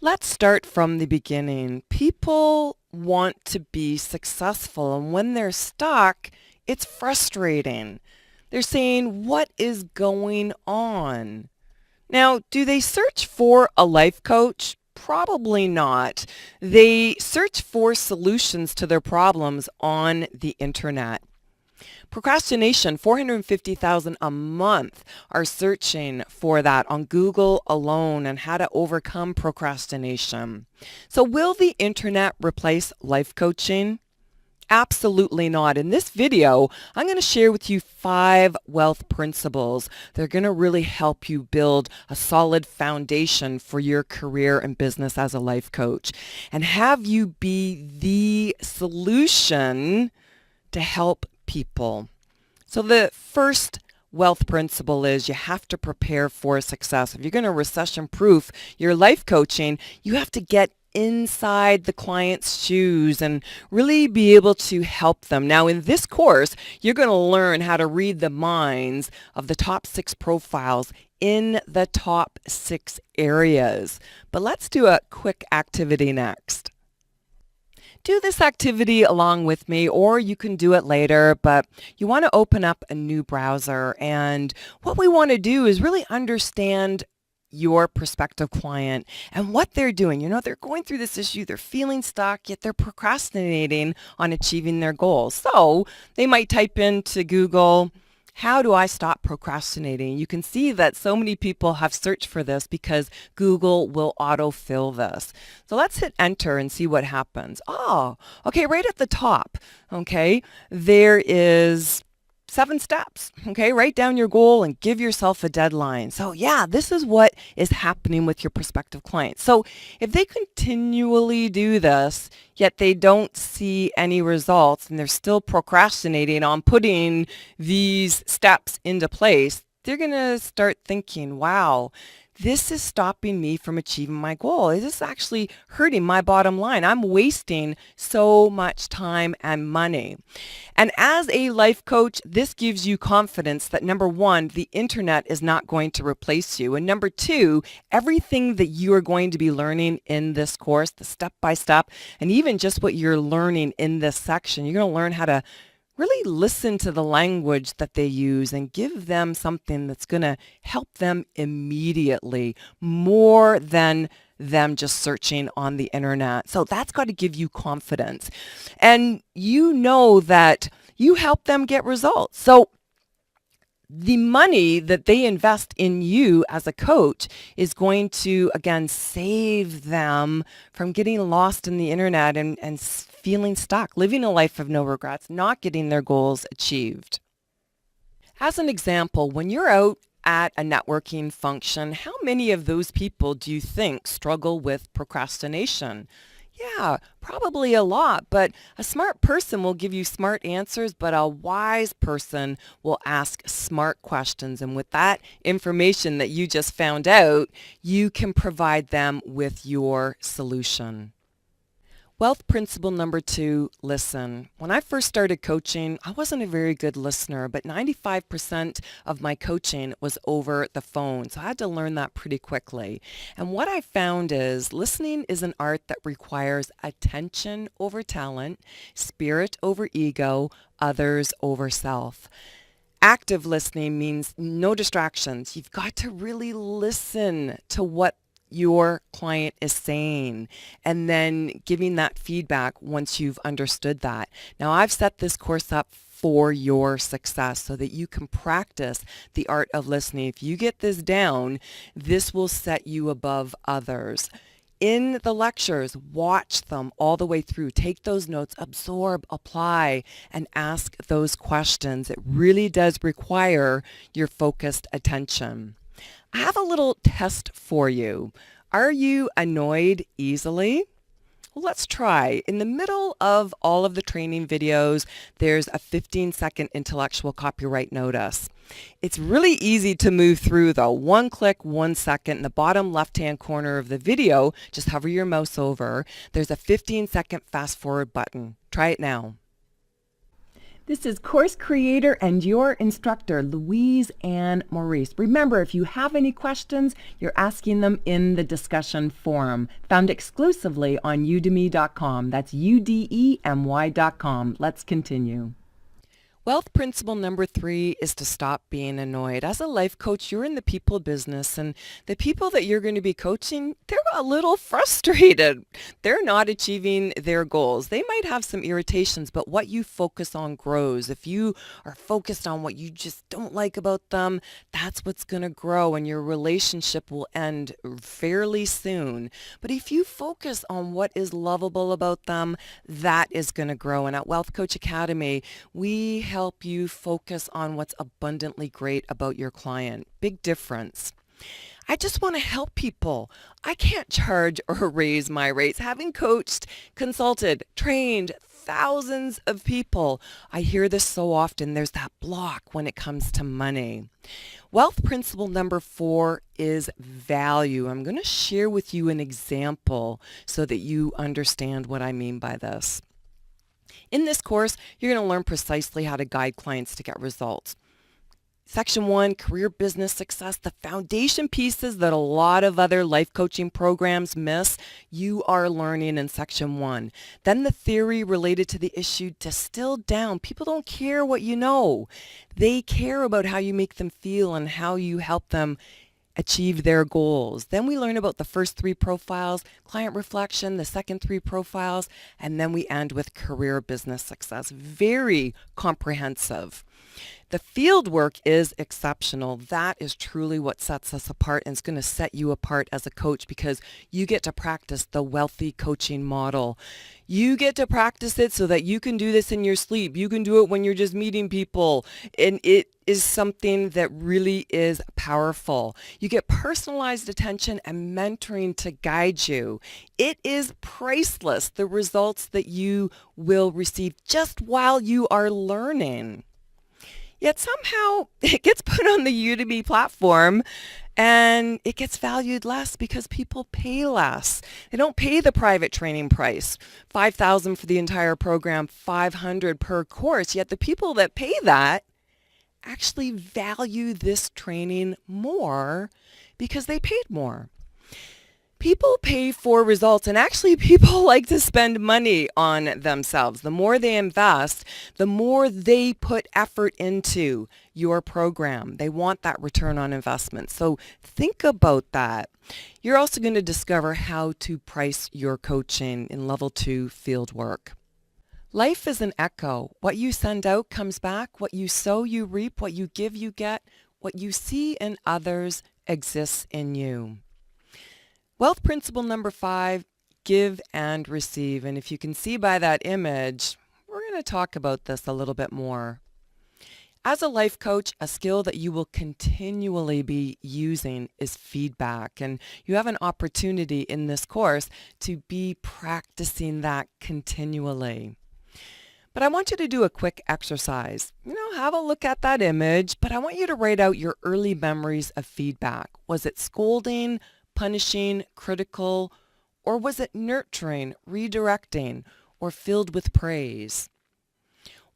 Let's start from the beginning. People want to be successful, and when they're stuck, it's frustrating. They're saying, "What is going on?" Now, do they search for a life coach? Probably not. They search for solutions to their problems on the internet. Procrastination, 450,000 a month are searching for that on Google alone and how to overcome procrastination. So will the internet replace life coaching? Absolutely not. In this video, I'm going to share with you 5 wealth principles. They're going to really help you build a solid foundation for your career and business as a life coach and have you be the solution to help people. So the first wealth principle is you have to prepare for success. If you're going to recession-proof your life coaching, you have to get inside the client's shoes and really be able to help them. Now, in this course, you're going to learn how to read the minds of the top 6 profiles in the top 6 areas. But let's do a quick activity next. Do this activity along with me, or you can do it later, but you want to open up a new browser. And what we want to do is really understand your prospective client and what they're doing. You know, they're going through this issue, they're feeling stuck, yet they're procrastinating on achieving their goals. So they might type into Google, "How do I stop procrastinating?" You can see that so many people have searched for this because Google will autofill this. So let's hit enter and see what happens. Oh, okay, right at the top, okay, there is 7 steps, okay? Write down your goal and give yourself a deadline. So yeah, this is what is happening with your prospective clients. So if they continually do this, yet they don't see any results and they're still procrastinating on putting these steps into place, they're going to start thinking, wow, this is stopping me from achieving my goal. This is actually hurting my bottom line. I'm wasting so much time and money. And as a life coach, this gives you confidence that number 1, the internet is not going to replace you. And number 2, everything that you are going to be learning in this course, the step-by-step, and even just what you're learning in this section, you're going to learn how to really listen to the language that they use and give them something that's going to help them immediately, more than them just searching on the internet. So that's got to give you confidence. And you know that you help them get results. So the money that they invest in you as a coach is going to, again, save them from getting lost in the internet and feeling stuck, living a life of no regrets, not getting their goals achieved. As an example, when you're out at a networking function, how many of those people do you think struggle with procrastination? Yeah, probably a lot, but a smart person will give you smart answers, but a wise person will ask smart questions. And with that information that you just found out, you can provide them with your solution. Wealth principle number 2, listen. When I first started coaching, I wasn't a very good listener, but 95% of my coaching was over the phone. So I had to learn that pretty quickly. And what I found is listening is an art that requires attention over talent, spirit over ego, others over self. Active listening means no distractions. You've got to really listen to what your client is saying and then giving that feedback once you've understood that. Now, I've set this course up for your success so that you can practice the art of listening. If you get this down, this will set you above others. In the lectures, watch them all the way through. Take those notes, absorb, apply, and ask those questions. It really does require your focused attention. I have a little test for you. Are you annoyed easily? Well, let's try. In the middle of all of the training videos, there's a 15-second intellectual copyright notice. It's really easy to move through though. 1 click, 1 second. In the bottom left-hand corner of the video, just hover your mouse over. There's a 15-second fast forward button. Try it now. This is course creator and your instructor, Louise Ann Maurice. Remember, if you have any questions, you're asking them in the discussion forum, found exclusively on udemy.com. That's udemy.com. Let's continue. Wealth principle number 3 is to stop being annoyed. As a life coach, you're in the people business, and the people that you're going to be coaching, they're a little frustrated. They're not achieving their goals. They might have some irritations, but what you focus on grows. If you are focused on what you just don't like about them, that's what's going to grow, and your relationship will end fairly soon. But if you focus on what is lovable about them, that is going to grow. And at Wealth Coach Academy, we help you focus on what's abundantly great about your client. Big difference. I just want to help people. I can't charge or raise my rates. Having coached, consulted, trained thousands of people, I hear this so often. There's that block when it comes to money. Wealth principle number 4 is value. I'm going to share with you an example so that you understand what I mean by this. In this course, you're going to learn precisely how to guide clients to get results. Section 1, career business success, the foundation pieces that a lot of other life coaching programs miss, you are learning in Section 1. Then the theory related to the issue distilled down. People don't care what you know. They care about how you make them feel and how you help them achieve their goals. Then we learn about the first 3 profiles, client reflection, the second 3 profiles, and then we end with career business success. Very comprehensive. The field work is exceptional. That is truly what sets us apart, and it's going to set you apart as a coach because you get to practice the wealthy coaching model. You get to practice it so that you can do this in your sleep. You can do it when you're just meeting people, and it is something that really is powerful. You get personalized attention and mentoring to guide you. It is priceless, the results that you will receive just while you are learning. Yet somehow it gets put on the Udemy platform and it gets valued less because people pay less. They don't pay the private training price, $5,000 for the entire program, $500 per course. Yet the people that pay that actually value this training more because they paid more. People pay for results, and actually people like to spend money on themselves. The more they invest, the more they put effort into your program. They want that return on investment. So think about that. You're also going to discover how to price your coaching in level 2 field work. Life is an echo. What you send out comes back. What you sow, you reap. What you give, you get. What you see in others exists in you. Wealth principle number 5, give and receive. And if you can see by that image, we're going to talk about this a little bit more. As a life coach, a skill that you will continually be using is feedback. And you have an opportunity in this course to be practicing that continually. But I want you to do a quick exercise. Have a look at that image, but I want you to write out your early memories of feedback. Was it scolding, punishing, critical, or was it nurturing, redirecting, or filled with praise?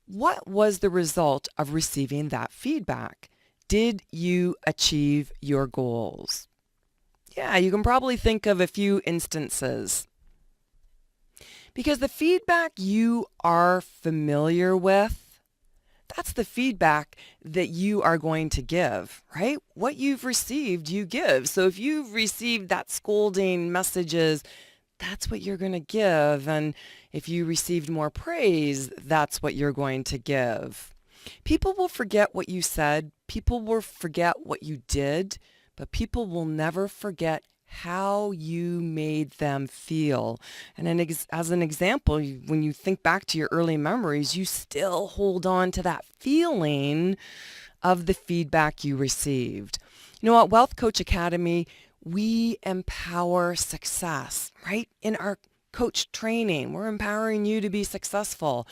What was the result of receiving that feedback? Did you achieve your goals? Yeah, you can probably think of a few instances. Because the feedback you are familiar with, that's the feedback that you are going to give, right? What you've received, you give. So if you've received that scolding messages, that's what you're going to give. And if you received more praise, that's what you're going to give. People will forget what you said. People will forget what you did, but people will never forget how you made them feel. And as an example, when you think back to your early memories, you still hold on to that feeling of the feedback you received. At Wealth Coach Academy, we empower success, right? In our coach training, we're empowering you to be successful.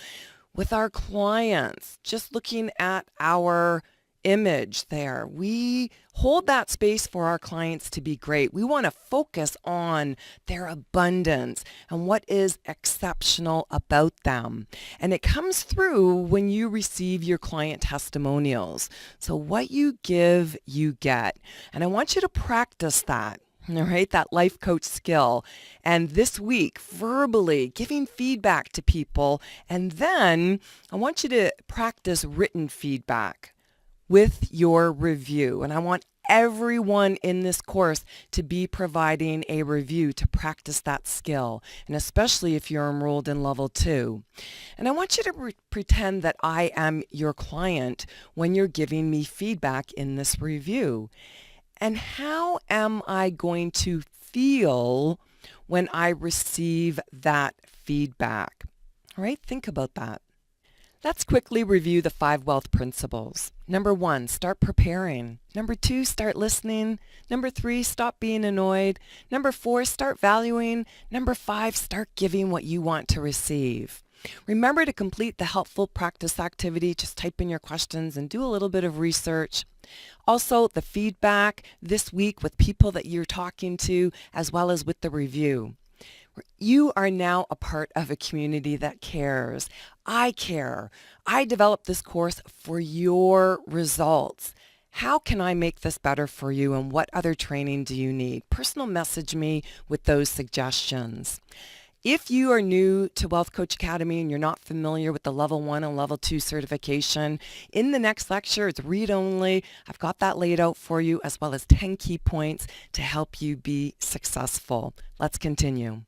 With our clients, just looking at our image there. We hold that space for our clients to be great. We want to focus on their abundance and what is exceptional about them. And it comes through when you receive your client testimonials. So what you give, you get. And I want you to practice that. All right, that life coach skill. And this week, verbally giving feedback to people. And then I want you to practice written feedback with your review. And I want everyone in this course to be providing a review to practice that skill, and especially if you're enrolled in level 2. And I want you to pretend that I am your client when you're giving me feedback in this review. And how am I going to feel when I receive that feedback? All right, think about that. Let's quickly review the 5 wealth principles. Number 1, start preparing. Number 2, start listening. Number 3, stop being annoyed. Number 4, start valuing. Number 5, start giving what you want to receive. Remember to complete the helpful practice activity. Just type in your questions and do a little bit of research. Also, the feedback this week with people that you're talking to, as well as with the review. You are now a part of a community that cares. I care. I developed this course for your results. How can I make this better for you, and what other training do you need? Personal message me with those suggestions. If you are new to Wealth Coach Academy and you're not familiar with the level 1 and level 2 certification, in the next lecture, it's read only. I've got that laid out for you, as well as 10 key points to help you be successful. Let's continue.